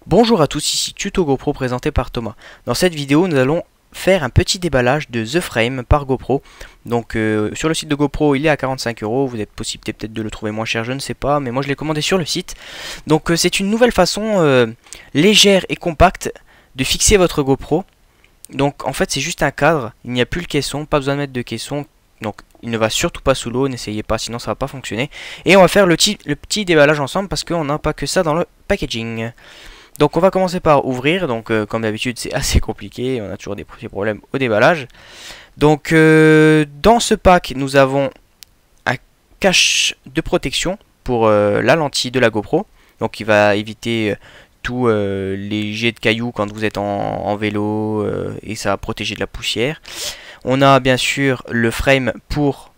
Bonjour à tous, ici Tuto GoPro présenté par Thomas. Dans cette vidéo, nous allons faire un petit déballage de The Frame par GoPro. Donc sur le site de GoPro, il est à 45 €. Vous êtes possibilité peut-être de le trouver moins cher, je ne sais pas, mais moi je l'ai commandé sur le site. Donc c'est une nouvelle façon légère et compacte de fixer votre GoPro. Donc en fait c'est juste un cadre, il n'y a plus le caisson, pas besoin de mettre de caisson. Donc il ne va surtout pas sous l'eau, n'essayez pas, sinon ça va pas fonctionner. Et on va faire le petit déballage ensemble parce qu'on n'a pas que ça dans le packaging. Donc on va commencer par ouvrir, donc comme d'habitude c'est assez compliqué, on a toujours des petits problèmes au déballage. Donc dans ce pack nous avons un cache de protection pour la lentille de la GoPro. Donc il va éviter tous les jets de cailloux quand vous êtes en vélo et ça va protéger de la poussière. On a bien sûr le frame pour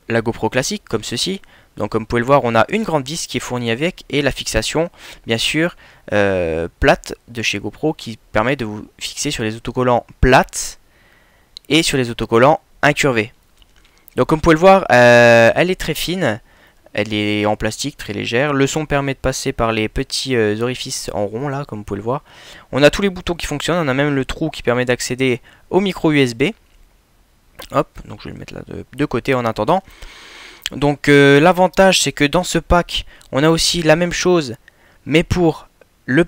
la GoPro classique comme ceci. Donc comme vous pouvez le voir, on a une grande vis qui est fournie avec et la fixation bien sûr plate de chez GoPro qui permet de vous fixer sur les autocollants plates et sur les autocollants incurvés. Donc comme vous pouvez le voir, elle est très fine, elle est en plastique, très légère. Le son permet de passer par les petits orifices en rond là, comme vous pouvez le voir. On a tous les boutons qui fonctionnent, on a même le trou qui permet d'accéder au micro USB. Hop, donc je vais le mettre là de côté en attendant. Donc l'avantage c'est que dans ce pack on a aussi la même chose mais pour le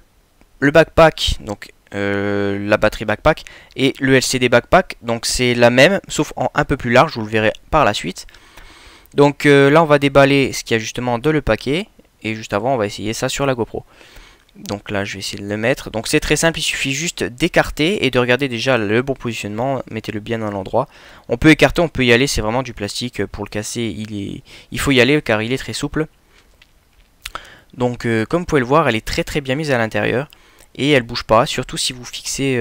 backpack, donc la batterie backpack et le LCD backpack. Donc c'est la même sauf en un peu plus large, vous le verrez par la suite. Donc là on va déballer ce qu'il y a justement dans le paquet et juste avant on va essayer ça sur la GoPro. Donc là je vais essayer de le mettre. Donc c'est très simple, il suffit juste d'écarter et de regarder déjà le bon positionnement. Mettez-le bien dans l'endroit. On peut écarter, on peut y aller, c'est vraiment du plastique. Pour le casser il faut y aller car il est très souple. Donc comme vous pouvez le voir, elle est très bien mise à l'intérieur. Et elle bouge pas, surtout si vous fixez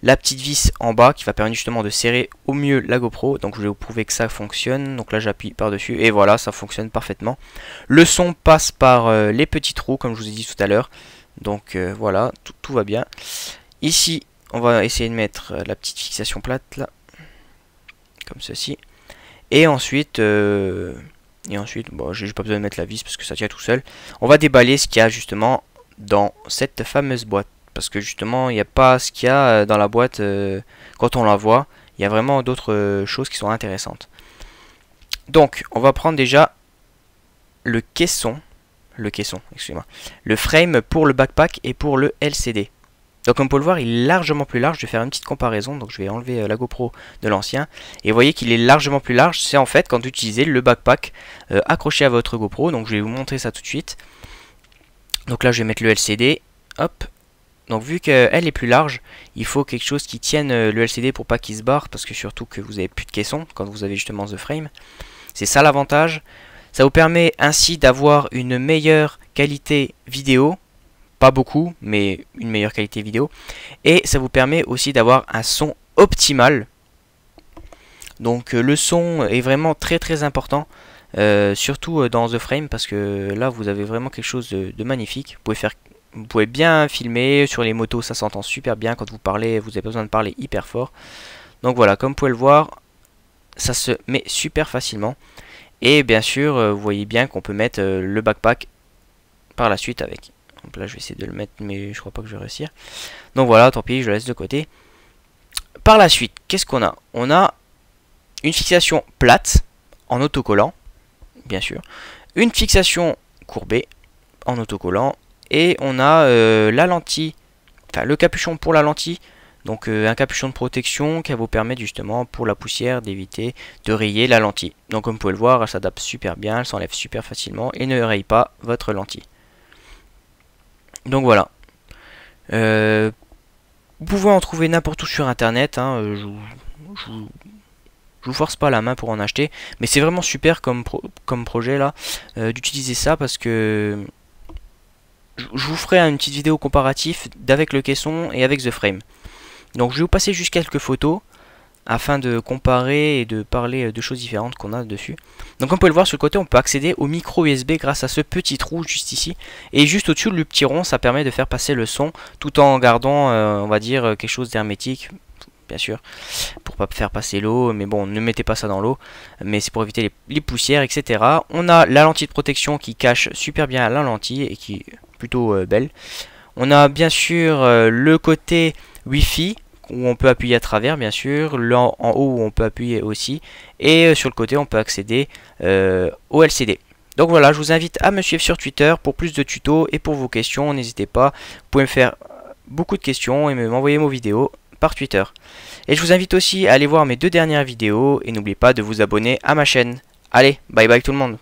la petite vis en bas qui va permettre justement de serrer au mieux la GoPro. Donc je vais vous prouver que ça fonctionne. Donc là j'appuie par dessus et voilà, ça fonctionne parfaitement. Le son passe par les petits trous comme je vous ai dit tout à l'heure. Donc voilà, tout va bien. Ici on va essayer de mettre la petite fixation plate là, comme ceci. Et ensuite bon, j'ai pas besoin de mettre la vis parce que ça tient tout seul. On va déballer ce qu'il y a justement dans cette fameuse boîte. Parce que justement, il n'y a pas ce qu'il y a dans la boîte quand on la voit. Il y a vraiment d'autres choses qui sont intéressantes. Donc, on va prendre déjà le caisson, excusez-moi, le frame pour le backpack et pour le LCD. Donc, comme vous pouvez le voir, il est largement plus large. Je vais faire une petite comparaison. Donc, je vais enlever la GoPro de l'ancien. Et vous voyez qu'il est largement plus large. C'est en fait quand vous utilisez le backpack accroché à votre GoPro. Donc, je vais vous montrer ça tout de suite. Donc là, je vais mettre le LCD. Hop. Donc vu qu'elle est plus large, il faut quelque chose qui tienne le LCD pour pas qu'il se barre, parce que surtout que vous avez plus de caisson quand vous avez justement The Frame. C'est ça l'avantage. Ça vous permet ainsi d'avoir une meilleure qualité vidéo, pas beaucoup, mais une meilleure qualité vidéo. Et ça vous permet aussi d'avoir un son optimal. Donc le son est vraiment très important, surtout dans The Frame, parce que là vous avez vraiment quelque chose de magnifique. Vous pouvez bien filmer, sur les motos ça s'entend super bien, quand vous parlez, vous avez besoin de parler hyper fort. Donc voilà, comme vous pouvez le voir, ça se met super facilement. Et bien sûr, vous voyez bien qu'on peut mettre le backpack par la suite avec. Donc là je vais essayer de le mettre, mais je crois pas que je vais réussir. Donc voilà, tant pis, je le laisse de côté. Par la suite, qu'est-ce qu'on a? On a une fixation plate, en autocollant, bien sûr. Une fixation courbée, en autocollant. Et on a la lentille, enfin le capuchon pour la lentille, donc un capuchon de protection qui va vous permettre justement pour la poussière d'éviter de rayer la lentille. Donc comme vous pouvez le voir, elle s'adapte super bien, elle s'enlève super facilement et ne raye pas votre lentille. Donc voilà. Vous pouvez en trouver n'importe où sur internet, hein, je vous force pas la main pour en acheter, mais c'est vraiment super comme projet là, d'utiliser ça parce que je vous ferai une petite vidéo comparatif d'avec le caisson et avec The Frame. Donc je vais vous passer juste quelques photos afin de comparer et de parler de choses différentes qu'on a dessus. Donc comme vous pouvez le voir sur le côté, on peut accéder au micro USB grâce à ce petit trou juste ici. Et juste au-dessus le petit rond, ça permet de faire passer le son tout en gardant on va dire quelque chose d'hermétique. Bien sûr, pour pas faire passer l'eau, mais bon, ne mettez pas ça dans l'eau, mais c'est pour éviter les poussières, etc. On a la lentille de protection qui cache super bien la lentille et qui est plutôt belle. On a bien sûr le côté Wi-Fi où on peut appuyer à travers, bien sûr, en haut où on peut appuyer aussi, et sur le côté on peut accéder au LCD. Donc voilà, je vous invite à me suivre sur Twitter pour plus de tutos et pour vos questions, n'hésitez pas, vous pouvez me faire beaucoup de questions et m'envoyer vos vidéos par Twitter. Et je vous invite aussi à aller voir mes 2 dernières vidéos et n'oubliez pas de vous abonner à ma chaîne. Allez, bye bye tout le monde.